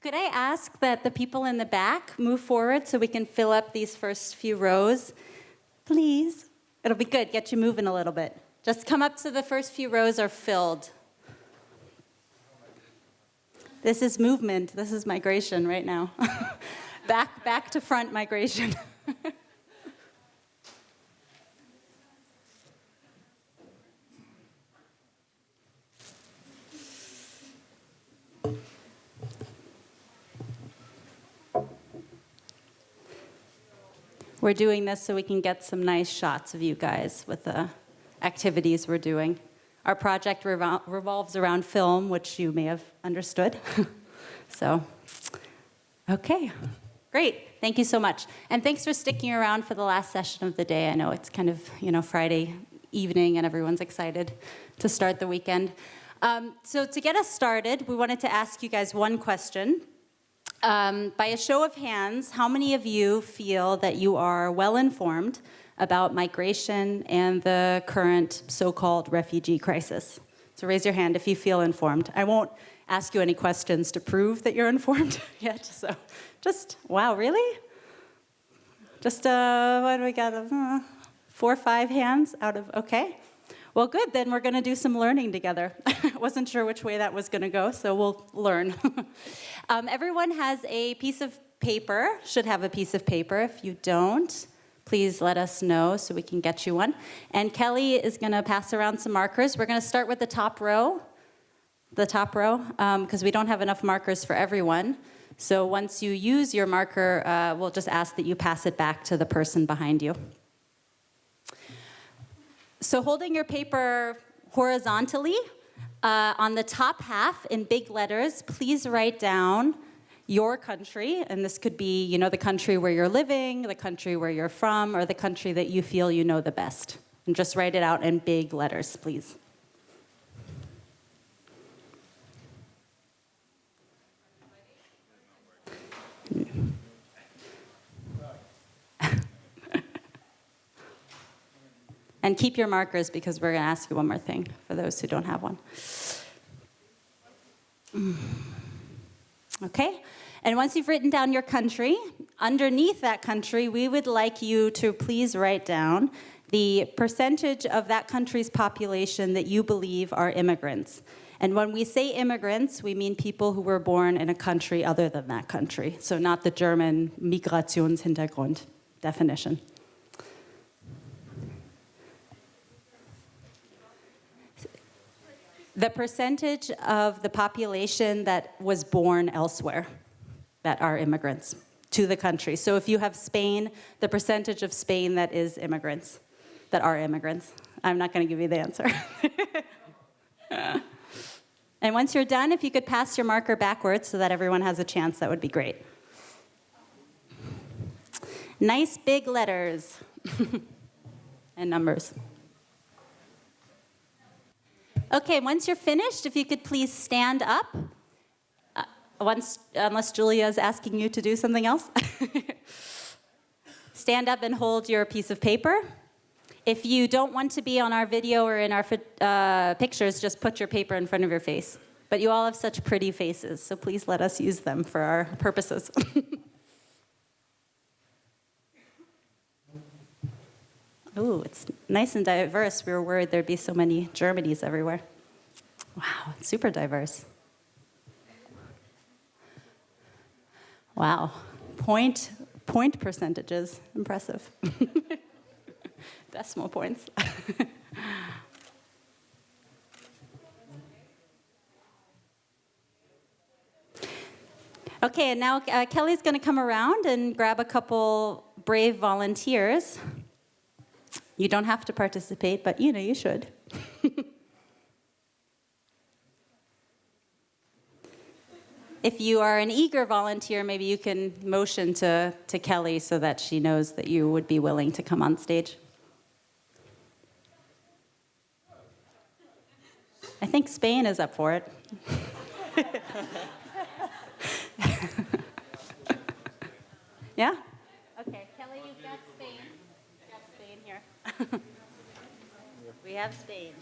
could I ask that the people in the back move forward so we can fill up these first few rows? Please. It'll be good. Get you moving a little bit. Just come up so the first few rows are filled. This is movement. This is migration right now. back to front migration. We're doing this so we can get some nice shots of you guys with the activities we're doing. Our project revolves around film, which you may have understood. So, okay, great. Thank you so much. And thanks for sticking around for the last session of the day. I know it's kind of, Friday evening and everyone's excited to start the weekend. So to get us started, we wanted to ask you guys one question. By a show of hands, how many of you feel that you are well informed about migration and the current so-called refugee crisis? So raise your hand if you feel informed. I won't ask you any questions to prove that you're informed yet. So just, wow, really? Just, what do we got? 4 or 5 hands out of, okay. Well, good, then we're gonna do some learning together. Wasn't sure which way that was gonna go, so we'll learn. Everyone has a piece of paper, should have a piece of paper. If you don't, please let us know so we can get you one. And Kelly is gonna pass around some markers. We're gonna start with the top row, because we don't have enough markers for everyone. So once you use your marker, we'll just ask that you pass it back to the person behind you. So holding your paper horizontally, on the top half in big letters, please write down your country, and this could be, the country where you're living, the country where you're from, or the country that you feel you know the best. And just write it out in big letters, please. And keep your markers because we're going to ask you one more thing for those who don't have one. Okay, and once you've written down your country, underneath that country, we would like you to please write down the percentage of that country's population that you believe are immigrants. And when we say immigrants, we mean people who were born in a country other than that country. So not the German Migrationshintergrund definition. The percentage of the population that was born elsewhere that are immigrants to the country. So if you have Spain, the percentage of Spain that is immigrants, that are immigrants. I'm not going to give you the answer. And once you're done, if you could pass your marker backwards so that everyone has a chance, that would be great. Nice big letters and numbers. Okay, once you're finished, if you could please stand up. Unless Julia is asking you to do something else. Stand up and hold your piece of paper. If you don't want to be on our video or in our pictures, just put your paper in front of your face. But you all have such pretty faces, so please let us use them for our purposes. Ooh, it's nice and diverse. We were worried there'd be so many Germanys everywhere. Wow, it's super diverse. Wow, point percentages, impressive. Decimal points. Okay, and now Kelly's going to come around and grab a couple brave volunteers. You don't have to participate, but you should. If you are an eager volunteer, maybe you can motion to Kelly so that she knows that you would be willing to come on stage. I think Spain is up for it. Yeah? Okay, Kelly, you've got Spain. You've got Spain here. We have Spain.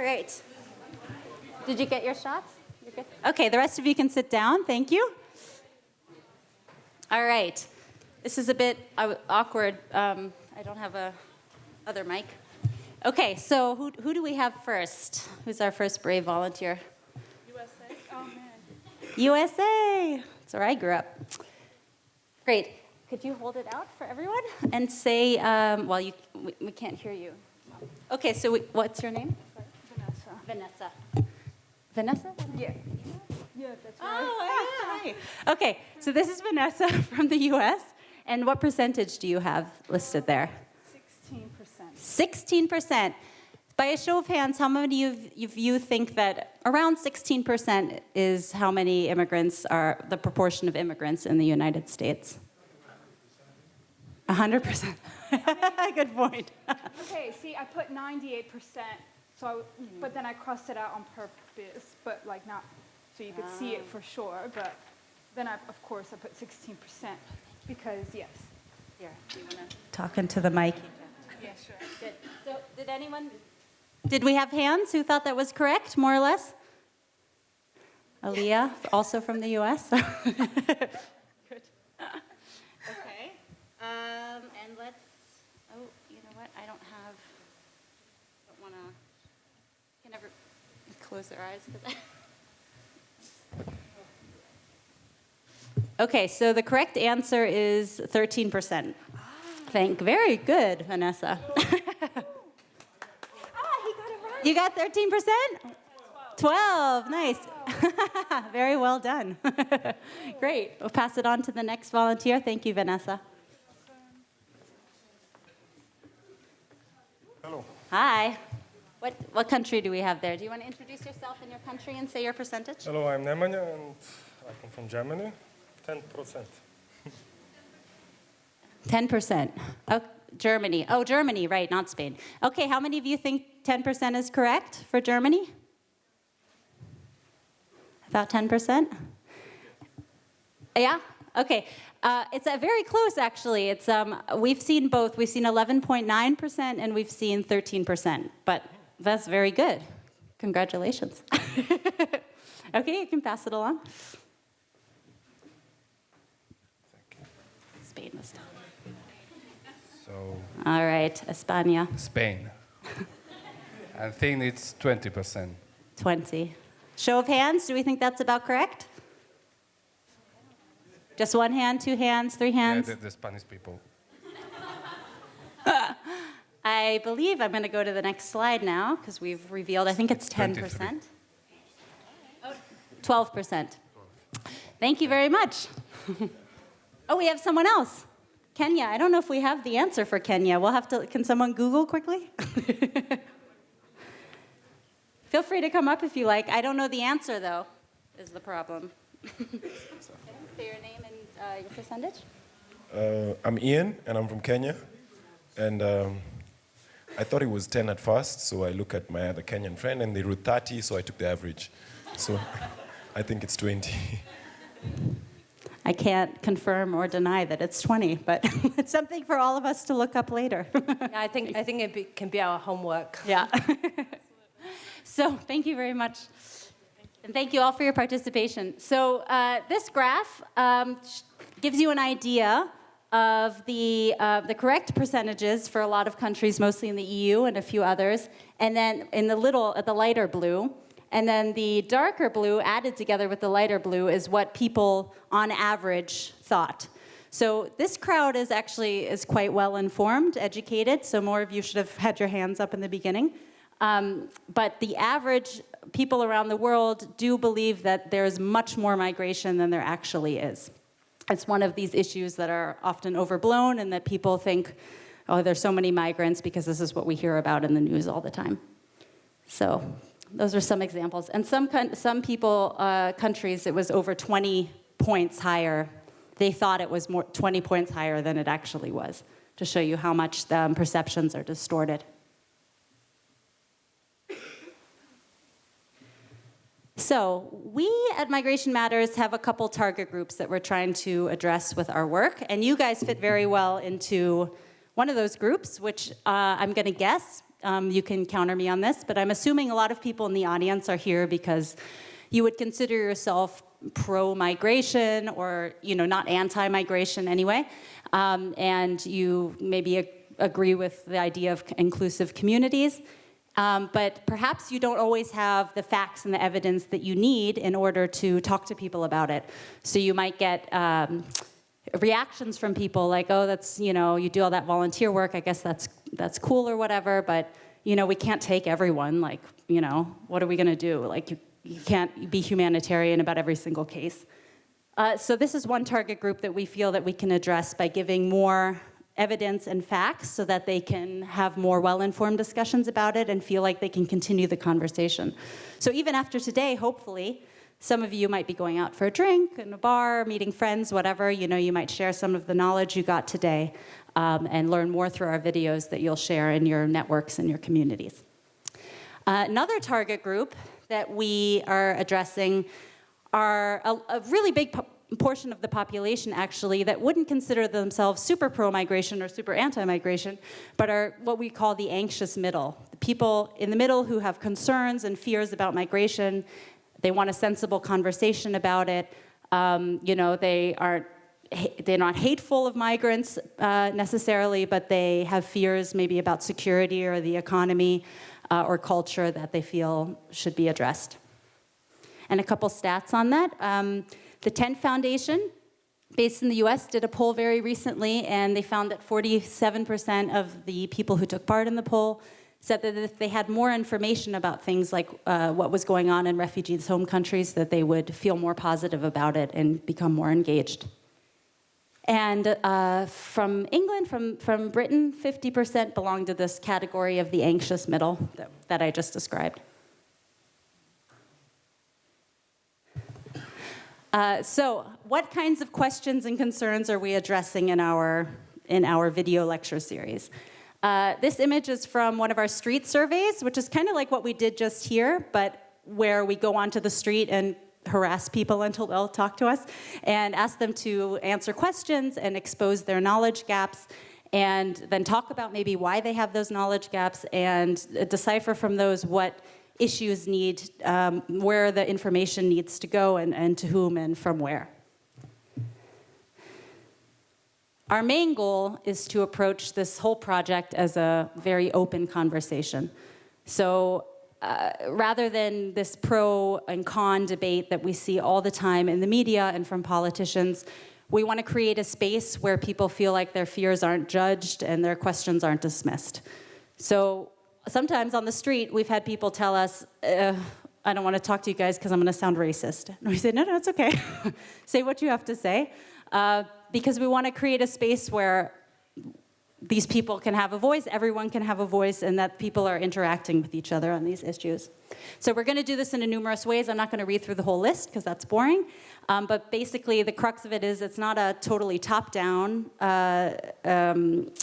All right. Did you get your shots? You're good? Okay, the rest of you can sit down. Thank you. All right. This is a bit awkward. I don't have a other mic. Okay, so who do we have first? Who's our first brave volunteer? USA. Oh, man. USA. That's where I grew up. Great. Could you hold it out for everyone and say, well, we can't hear you. Okay, so what's your name? Vanessa. Vanessa? Yeah. Yeah, that's right. Oh, hi. Okay, so this is Vanessa from the US. And what percentage do you have listed there? 16%. 16%. By a show of hands, how many of you think that around 16% is how many immigrants are, the proportion of immigrants in the United States? 100%. Good point. Okay, see, I put 98%, but then I crossed it out on purpose, but like not, so you could see it for sure, but then of course I put 16% because yes. Here, do you want to talk into the mic? Yeah, sure. Good. So did we have hands who thought that was correct, more or less? Aaliyah, also from the US? Good. Okay. And let's, you know what, I don't want to, can ever close their eyes? Okay, so the correct answer is 13%. Very good, Vanessa. You got 13%? 12, nice. Very well done. Great, we'll pass it on to the next volunteer. Thank you, Vanessa. Hello. Hi. What country do we have there? Do you want to introduce yourself and your country and say your percentage? Hello, I'm Nemanja and I come from Germany. 10%. 10%. Oh, Germany. Oh, Germany, right, not Spain. Okay, how many of you think 10% is correct for Germany? About 10%? Yeah? Okay. It's very close, actually. It's we've seen both. We've seen 11.9% and we've seen 13%. But that's very good. Congratulations. Okay, you can pass it along. Spain this time. So, All right, España. Spain. I think it's 20%. 20. Show of hands, do we think that's about correct? Just one hand, two hands, three hands? Yeah, the Spanish people. I believe I'm going to go to the next slide now because we've revealed, I think it's 10%. 12%. Thank you very much. Oh, we have someone else. Kenya. I don't know if we have the answer for Kenya. We'll have to, can someone Google quickly? Feel free to come up if you like. I don't know the answer, though, is the problem. Say your name and your percentage. I'm Ian, and I'm from Kenya. And I thought it was 10 at first, so I look at my other Kenyan friend, and they wrote 30, so I took the average. So I think it's 20. I can't confirm or deny that it's 20, but it's something for all of us to look up later. Yeah, I think it can be our homework. Yeah. So thank you very much. And thank you all for your participation. So this graph gives you an idea of the correct percentages for a lot of countries, mostly in the EU and a few others, and then in the lighter blue. And then the darker blue added together with the lighter blue is what people on average thought. So this crowd is quite well informed, educated, so more of you should have had your hands up in the beginning. But the average people around the world do believe that there's much more migration than there actually is. It's one of these issues that are often overblown and that people think, oh, there's so many migrants because this is what we hear about in the news all the time. So those are some examples. And some countries, it was over 20 points higher. They thought it was 20 points higher than it actually was, to show you how much the perceptions are distorted. So we at Migration Matters have a couple target groups that we're trying to address with our work. And you guys fit very well into one of those groups, which I'm going to guess You can counter me on this, but I'm assuming a lot of people in the audience are here because you would consider yourself pro-migration or, not anti-migration anyway, and you maybe agree with the idea of inclusive communities. But perhaps you don't always have the facts and the evidence that you need in order to talk to people about it. So you might get reactions from people like, oh, that's, you do all that volunteer work, I guess that's cool or whatever, but, we can't take everyone, like, what are we gonna do? Like, you can't be humanitarian about every single case. So this is one target group that we feel that we can address by giving more evidence and facts so that they can have more well-informed discussions about it and feel like they can continue the conversation. So even after today, hopefully, some of you might be going out for a drink in a bar, meeting friends, whatever. You might share some of the knowledge you got today and learn more through our videos that you'll share in your networks and your communities. Another target group that we are addressing are a really big portion of the population, actually, that wouldn't consider themselves super pro-migration or super anti-migration, but are what we call the anxious middle. The people in the middle who have concerns and fears about migration. They want a sensible conversation about it. They're not hateful of migrants necessarily, but they have fears maybe about security or the economy or culture that they feel should be addressed. And a couple stats on that. The Tent Foundation, based in the US, did a poll very recently, and they found that 47% of the people who took part in the poll said that if they had more information about things like what was going on in refugees' home countries, that they would feel more positive about it and become more engaged. And from England, from Britain, 50% belong to this category of the anxious middle that I just described. So what kinds of questions and concerns are we addressing in our video lecture series? This image is from one of our street surveys, which is kind of like what we did just here, but where we go onto the street and harass people until they'll talk to us and ask them to answer questions and expose their knowledge gaps and then talk about maybe why they have those knowledge gaps and decipher from those what issues need, where the information needs to go and to whom and from where. Our main goal is to approach this whole project as a very open conversation. So rather than this pro and con debate that we see all the time in the media and from politicians, we want to create a space where people feel like their fears aren't judged and their questions aren't dismissed. So sometimes on the street, we've had people tell us, I don't want to talk to you guys because I'm going to sound racist. And we say, no, it's okay. Say what you have to say. Because we want to create a space where these people can have a voice, everyone can have a voice, and that people are interacting with each other on these issues. So we're going to do this in numerous ways. I'm not going to read through the whole list because that's boring. But basically, the crux of it is it's not a totally top-down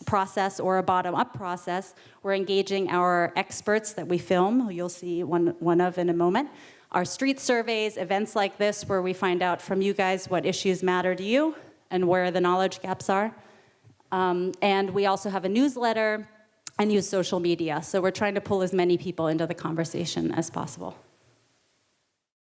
process or a bottom-up process. We're engaging our experts that we film, who you'll see one of in a moment. Our street surveys, events like this where we find out from you guys what issues matter to you and where the knowledge gaps are. And we also have a newsletter and use social media. So we're trying to pull as many people into the conversation as possible.